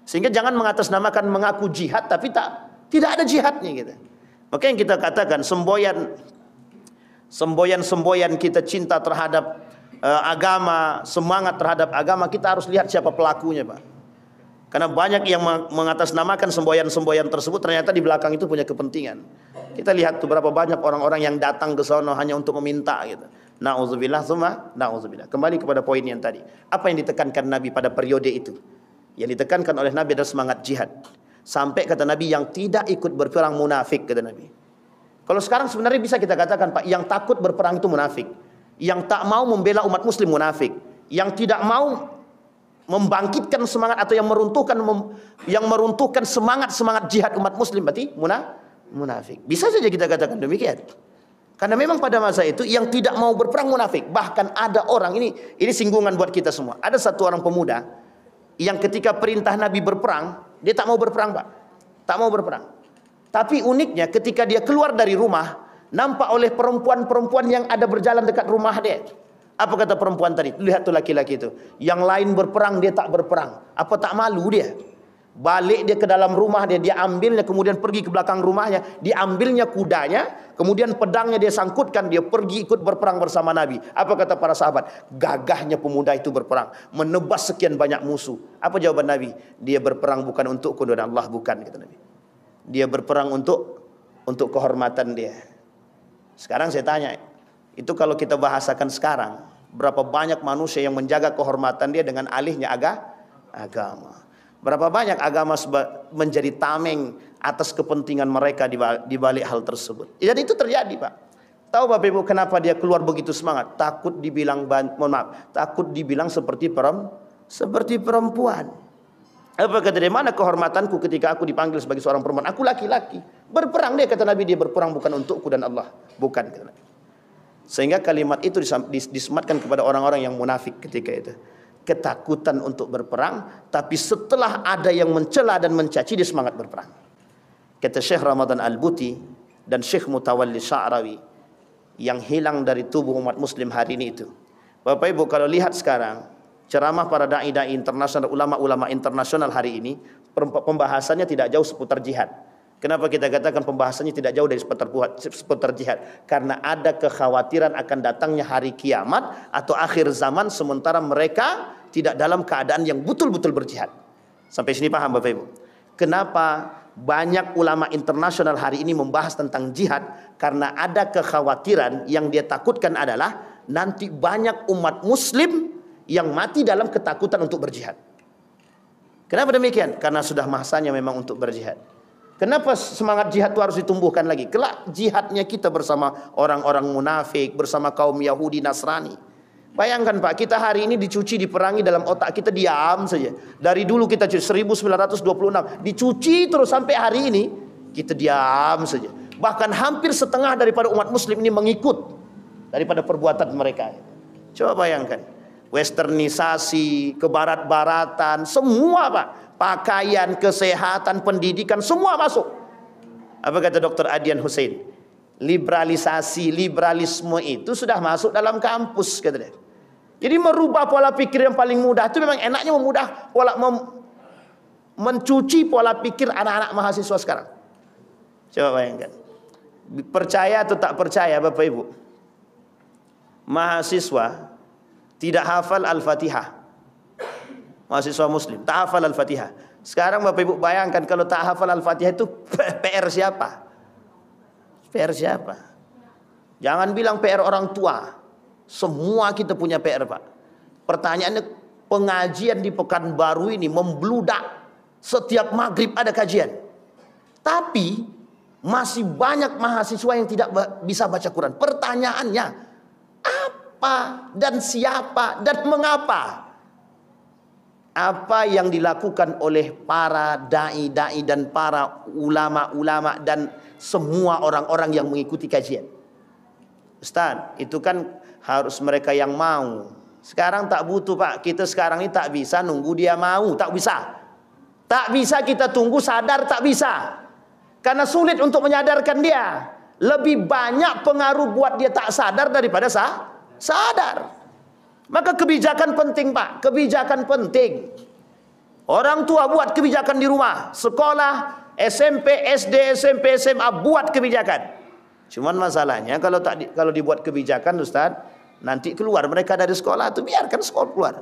Sehingga jangan mengatasnamakan mengaku jihad, tapi tidak ada jihadnya gitu. Maka yang kita katakan semboyan kita cinta terhadap agama, semangat terhadap agama, kita harus lihat siapa pelakunya Pak. Karena banyak yang mengatasnamakan semboyan-semboyan tersebut ternyata di belakang itu punya kepentingan. Kita lihat tuh berapa banyak orang-orang yang datang ke sana hanya untuk meminta gitu. Nauzubillah summa nauzubillah. Kembali kepada poin yang tadi. Apa yang ditekankan Nabi pada periode itu? Yang ditekankan oleh Nabi adalah semangat jihad. Sampai kata Nabi, yang tidak ikut berperang munafik, kata Nabi. Kalau sekarang sebenarnya bisa kita katakan Pak, yang takut berperang itu munafik. Yang tak mau membela umat muslim munafik, yang tidak mau membangkitkan semangat atau yang meruntuhkan semangat jihad umat muslim berarti munafik. Bisa saja kita katakan demikian. Karena memang pada masa itu yang tidak mau berperang munafik. Bahkan ada orang, ini singgungan buat kita semua. Ada satu orang pemuda yang ketika perintah Nabi berperang, dia tak mau berperang Pak. Tak mau berperang. Tapi uniknya ketika dia keluar dari rumah, nampak oleh perempuan-perempuan yang ada berjalan dekat rumah dia. Apa kata perempuan tadi? Lihat tuh laki-laki itu. Yang lain berperang, dia tak berperang. Apa tak malu dia? Balik dia ke dalam rumah dia ambilnya, kemudian pergi ke belakang rumahnya, diambilnya kudanya, kemudian pedangnya dia sangkutkan, dia pergi ikut berperang bersama Nabi. Apa kata para sahabat? Gagahnya pemuda itu berperang, menebas sekian banyak musuh. Apa jawaban Nabi? Dia berperang bukan untuk kemudahan Allah, bukan, kata Nabi. Dia berperang untuk kehormatan dia. Sekarang saya tanya, itu kalau kita bahasakan sekarang, berapa banyak manusia yang menjaga kehormatan dia dengan alihnya agama? Berapa banyak agama menjadi tameng atas kepentingan mereka di balik hal tersebut? Dan itu terjadi Pak. Tahu Bapak Ibu kenapa dia keluar begitu semangat? Takut dibilang seperti perempuan. Apa kata dia? Mana kehormatanku ketika aku dipanggil sebagai seorang perempuan? Aku laki-laki. Berperang dia, kata Nabi, dia berperang bukan untukku dan Allah. Bukan, kata Nabi. Sehingga kalimat itu disematkan kepada orang-orang yang munafik ketika itu. Ketakutan untuk berperang, tapi setelah ada yang mencela dan mencaci, dia semangat berperang. Kata Syekh Ramadan Al-Buti dan Syekh Mutawalli Sya'rawi, yang hilang dari tubuh umat muslim hari ini itu. Bapak Ibu kalau lihat sekarang, ceramah para da'i-da'i internasional, ulama-ulama internasional hari ini, pembahasannya tidak jauh seputar jihad. Kenapa kita katakan pembahasannya tidak jauh dari seputar jihad? Karena ada kekhawatiran akan datangnya hari kiamat atau akhir zaman, sementara mereka tidak dalam keadaan yang betul-betul berjihad. Sampai sini paham Bapak Ibu? Kenapa banyak ulama internasional hari ini membahas tentang jihad? Karena ada kekhawatiran yang dia takutkan adalah nanti banyak umat muslim yang mati dalam ketakutan untuk berjihad. Kenapa demikian? Karena sudah masanya memang untuk berjihad. Kenapa semangat jihad itu harus ditumbuhkan lagi? Kelak jihadnya kita bersama orang-orang munafik, bersama kaum Yahudi, Nasrani. Bayangkan Pak, kita hari ini dicuci, diperangi dalam otak kita, diam saja. Dari dulu kita cuci 1926, dicuci terus sampai hari ini kita diam saja. Bahkan hampir setengah daripada umat muslim ini mengikut daripada perbuatan mereka. Coba bayangkan. Westernisasi, kebarat-baratan, semua Pak. Pakaian, kesehatan, pendidikan, semua masuk. Apa kata Dr. Adian Hussein? Liberalisme itu sudah masuk dalam kampus, kata dia. Jadi merubah pola pikir yang paling mudah itu memang enaknya mencuci pola pikir anak-anak mahasiswa sekarang. Coba bayangkan. Percaya atau tak percaya Bapak Ibu? Mahasiswa tidak hafal Al-Fatihah. Mahasiswa muslim tak hafal Al-Fatihah. Sekarang Bapak Ibu bayangkan kalau tak hafal Al-Fatihah itu PR siapa? PR siapa? Jangan bilang PR orang tua. Semua kita punya PR Pak. Pertanyaannya, pengajian di Pekanbaru ini membludak. Setiap maghrib ada kajian. Tapi masih banyak mahasiswa yang tidak bisa baca Quran. Pertanyaannya, apa dan siapa dan mengapa? Apa yang dilakukan oleh para da'i-da'i dan para ulama-ulama dan semua orang-orang yang mengikuti kajian? Ustaz, itu kan harus mereka yang mau. Sekarang tak butuh Pak. Kita sekarang ini tak bisa nunggu dia mau. Tak bisa. Tak bisa kita tunggu sadar, tak bisa. Karena sulit untuk menyadarkan dia. Lebih banyak pengaruh buat dia tak sadar daripada sadar. Maka kebijakan penting Pak. Kebijakan penting. Orang tua buat kebijakan di rumah. Sekolah, SMP, SD, SMP, SMA buat kebijakan. Cuman masalahnya kalau dibuat kebijakan Ustaz, nanti keluar mereka dari sekolah itu biarkan sekolah keluar.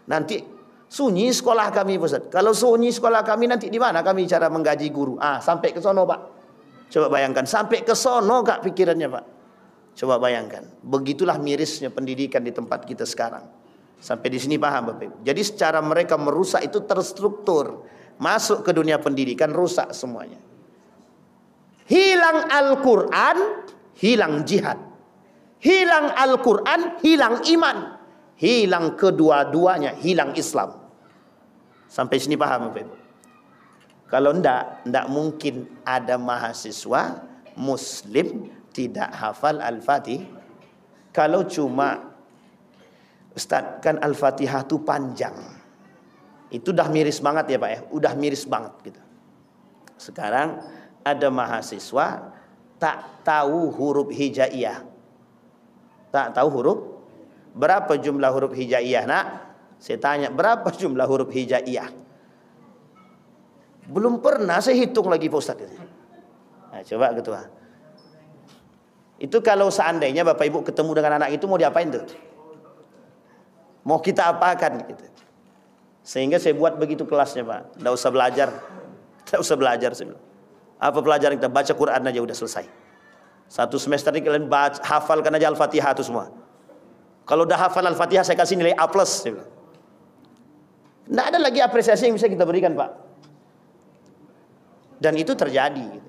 Nanti sunyi sekolah kami Ustaz. Kalau sunyi sekolah kami nanti di mana kami cara menggaji guru? Sampai ke sono Pak. Coba bayangkan sampai ke sono Kak pikirannya Pak. Coba bayangkan. Begitulah mirisnya pendidikan di tempat kita sekarang. Sampai di sini paham Bapak Ibu. Jadi secara mereka merusak itu terstruktur. Masuk ke dunia pendidikan rusak semuanya. Hilang Al-Quran, hilang jihad. Hilang Al-Quran, hilang iman. Hilang kedua-duanya, hilang Islam. Sampai sini paham Bapak Ibu? Kalau enggak mungkin ada mahasiswa Muslim tidak hafal Al-Fatihah. Kalau cuma Ustaz, kan Al-Fatihah itu panjang. Itu udah miris banget ya Pak ya. Udah miris banget gitu. Sekarang ada mahasiswa tak tahu huruf hijaiyah. Tak tahu huruf? Berapa jumlah huruf hijaiyah nak? Saya tanya berapa jumlah huruf hijaiyah? Belum pernah saya hitung lagi Pak Ustaz. Nah, coba ketua. Itu kalau seandainya Bapak Ibu ketemu dengan anak itu mau diapain tuh? Mau kita apakan gitu. Sehingga saya buat begitu kelasnya Pak. Tidak usah belajar. Tidak usah belajar. Apa pelajaran kita? Baca Quran aja udah selesai. Satu semester ini kalian hafalkan aja Al-Fatihah itu semua. Kalau udah hafal Al-Fatihah saya kasih nilai A+. Tidak ada lagi apresiasi yang bisa kita berikan Pak. Dan itu terjadi.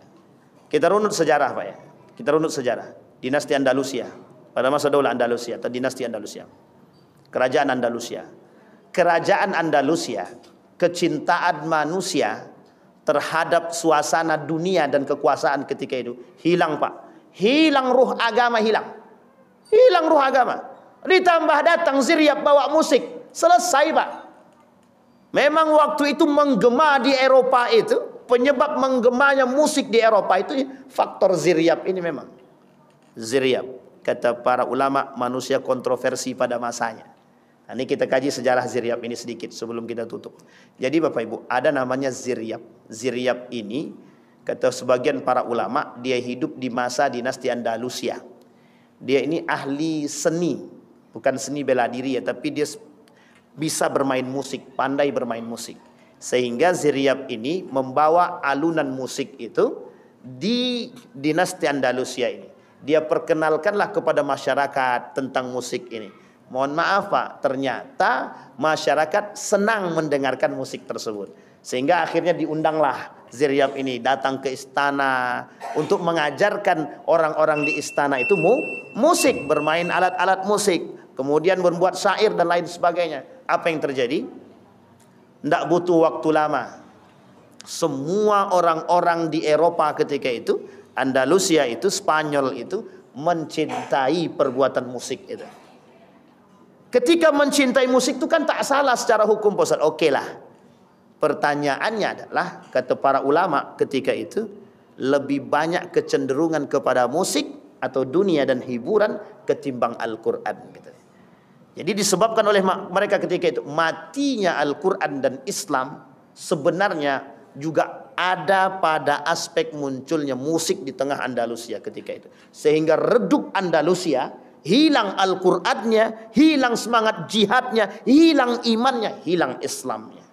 Kita runut sejarah Pak ya. Kita runut sejarah. Dinasti Andalusia. Pada masa Daulah Andalusia atau dinasti Andalusia. Kerajaan Andalusia. Kerajaan Andalusia, kecintaan manusia terhadap suasana dunia dan kekuasaan ketika itu hilang Pak. Hilang ruh agama, hilang. Hilang ruh agama. Ditambah datang Ziryab bawa musik. Selesai Pak. Memang waktu itu menggema di Eropa itu, penyebab menggemanya musik di Eropa itu faktor Ziryab ini memang. Ziryab, kata para ulama, manusia kontroversi pada masanya. Nah, ini kita kaji sejarah Ziryab ini sedikit sebelum kita tutup. Jadi Bapak Ibu, ada namanya Ziryab. Ziryab ini, kata sebagian para ulama, dia hidup di masa dinasti Andalusia. Dia ini ahli seni, bukan seni bela diri ya, tapi dia bisa bermain musik, pandai bermain musik. Sehingga Ziryab ini membawa alunan musik itu di dinasti Andalusia ini. Dia perkenalkanlah kepada masyarakat tentang musik ini. Mohon maaf Pak, ternyata masyarakat senang mendengarkan musik tersebut. Sehingga akhirnya diundanglah Ziryab ini datang ke istana untuk mengajarkan orang-orang di istana itu musik, bermain alat-alat musik, kemudian membuat syair dan lain sebagainya. Apa yang terjadi? Tidak butuh waktu lama. Semua orang-orang di Eropa ketika itu, Andalusia itu, Spanyol itu mencintai perbuatan musik itu. Ketika mencintai musik itu kan tak salah secara hukum Pak Ustaz. Oke lah. Pertanyaannya adalah, kata para ulama ketika itu, lebih banyak kecenderungan kepada musik atau dunia dan hiburan ketimbang Al-Quran. Gitu. Jadi disebabkan oleh mereka ketika itu, matinya Al-Quran dan Islam sebenarnya juga ada pada aspek munculnya musik di tengah Andalusia ketika itu. Sehingga redup Andalusia, hilang Al-Qur'annya, hilang semangat jihadnya, hilang imannya, hilang Islamnya.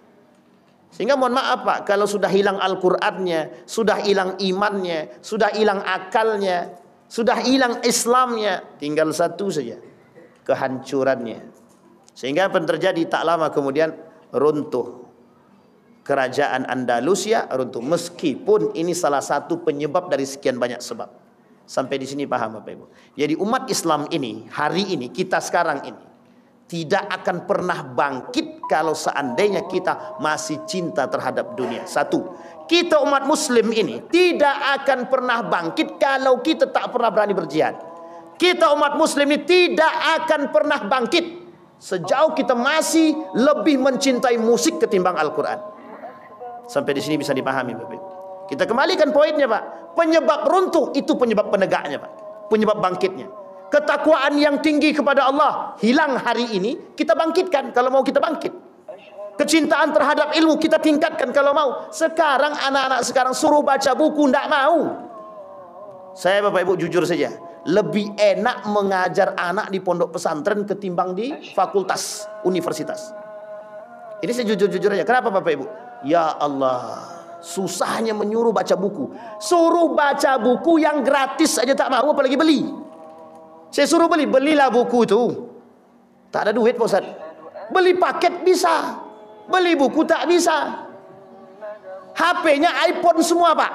Sehingga mohon maaf Pak, kalau sudah hilang Al-Qur'annya, sudah hilang imannya, sudah hilang akalnya, sudah hilang Islamnya, tinggal satu saja, kehancurannya. Sehingga apa yang terjadi? Tak lama kemudian runtuh kerajaan Andalusia, runtuh. Meskipun ini salah satu penyebab dari sekian banyak sebab. Sampai di sini paham Bapak Ibu. Jadi umat Islam ini, hari ini, kita sekarang ini, tidak akan pernah bangkit kalau seandainya kita masih cinta terhadap dunia. Satu, kita umat Muslim ini tidak akan pernah bangkit kalau kita tak pernah berani berjihad. Kita umat Muslim ini tidak akan pernah bangkit Sejauh kita masih lebih mencintai musik ketimbang Al-Quran. Sampai di sini bisa dipahami Bapak Ibu. Kita kembalikan poinnya Pak. Penyebab runtuh itu penyebab penegaknya Pak. Penyebab bangkitnya. Ketakwaan yang tinggi kepada Allah hilang hari ini, kita bangkitkan kalau mau kita bangkit. Kecintaan terhadap ilmu kita tingkatkan kalau mau. Sekarang anak-anak sekarang suruh baca buku tidak mau. Saya Bapak Ibu jujur saja, lebih enak mengajar anak di pondok pesantren ketimbang di fakultas universitas. Ini saya jujur-jujur aja. Kenapa Bapak Ibu? Ya Allah, susahnya menyuruh baca buku. Suruh baca buku yang gratis aja tak mau, apalagi beli. Saya suruh beli, belilah buku itu. Tak ada duit Pak Ustaz. Beli paket bisa, beli buku tak bisa. HP-nya iPhone semua Pak.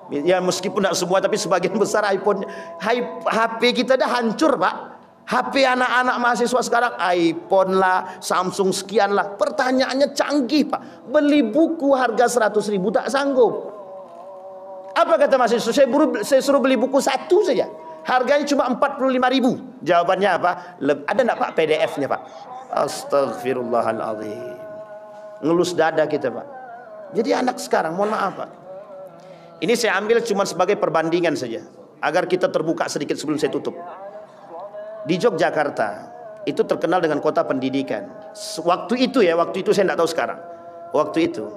Ya meskipun tidak semua, tapi sebagian besar iPhone, HP kita dah hancur Pak. HP anak-anak mahasiswa sekarang iPhone lah, Samsung sekian lah. Pertanyaannya canggih Pak. Beli buku harga 100.000 tak sanggup. Apa kata mahasiswa? Saya suruh beli buku satu saja, harganya cuma 45.000. Jawabannya apa? Ada enggak Pak PDF-nya Pak? Astagfirullahaladzim. Ngelus dada kita Pak. Jadi anak sekarang, mohon maaf Pak, ini saya ambil cuma sebagai perbandingan saja, agar kita terbuka sedikit sebelum saya tutup. Di Yogyakarta itu terkenal dengan kota pendidikan. Waktu itu saya tidak tahu sekarang. Waktu itu,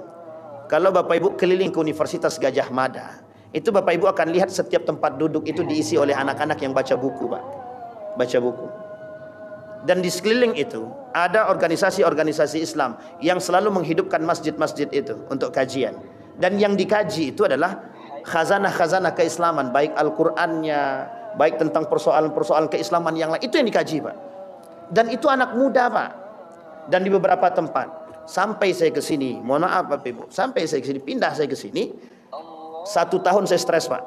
kalau Bapak Ibu keliling ke Universitas Gadjah Mada, itu Bapak Ibu akan lihat setiap tempat duduk itu diisi oleh anak-anak yang baca buku Pak. Baca buku. Dan di sekeliling itu ada organisasi-organisasi Islam yang selalu menghidupkan masjid-masjid itu untuk kajian. Dan yang dikaji itu adalah khazanah-khazanah keislaman, baik Al-Qur'annya, baik tentang persoalan-persoalan keislaman yang lain. Itu yang dikaji Pak. Dan itu anak muda Pak. Dan di beberapa tempat. Sampai saya ke sini, mohon maaf Bapak Ibu, sampai saya ke sini, pindah saya ke sini, 1 tahun saya stres Pak.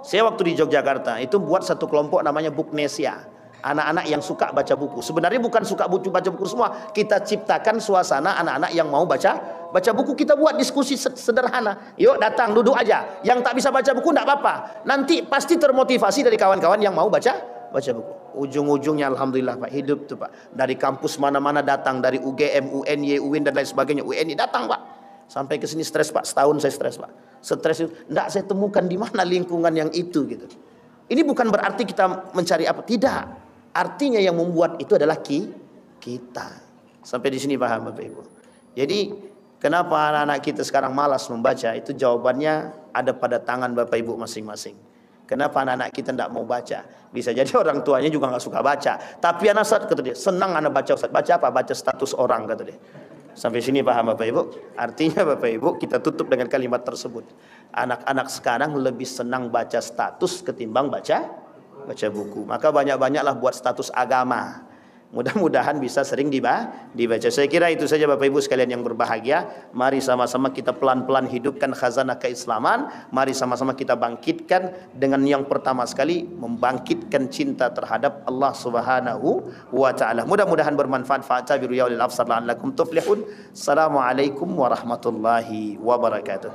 Saya waktu di Yogyakarta itu buat satu kelompok namanya Booknesia. Anak-anak yang suka baca buku. Sebenarnya bukan suka baca buku semua. Kita ciptakan suasana anak-anak yang mau baca buku. Kita buat diskusi sederhana. Yuk datang duduk aja. Yang tak bisa baca buku tidak apa-apa. Nanti pasti termotivasi dari kawan-kawan yang mau baca buku. Ujung-ujungnya alhamdulillah Pak, hidup tuh Pak. Dari kampus mana-mana datang, dari UGM, UNY, UIN dan lain sebagainya, UNI datang Pak. Sampai ke sini stres Pak. Setahun saya stres Pak. Stres itu tidak saya temukan di mana lingkungan yang itu gitu. Ini bukan berarti kita mencari apa, tidak. Artinya yang membuat itu adalah kita. Sampai di sini paham Bapak Ibu. Jadi kenapa anak-anak kita sekarang malas membaca? Itu jawabannya ada pada tangan Bapak Ibu masing-masing. Kenapa anak-anak kita tidak mau baca? Bisa jadi orang tuanya juga nggak suka baca. Tapi anak Ustaz, kata dia, senang anak baca Ustaz. Baca apa? Baca status orang, kata dia. Sampai sini paham Bapak Ibu? Artinya Bapak Ibu, kita tutup dengan kalimat tersebut. Anak-anak sekarang lebih senang baca status ketimbang baca buku. Maka banyak-banyaklah buat status agama. Mudah-mudahan bisa sering dibaca. Saya kira itu saja Bapak Ibu sekalian yang berbahagia. Mari sama-sama kita pelan-pelan hidupkan khazanah keislaman. Mari sama-sama kita bangkitkan dengan yang pertama sekali, membangkitkan cinta terhadap Allah Subhanahu wa taala. Mudah-mudahan bermanfaat. Fa'tabiru ya ulil absar la'allakum tuflihun. Assalamualaikum warahmatullahi wabarakatuh.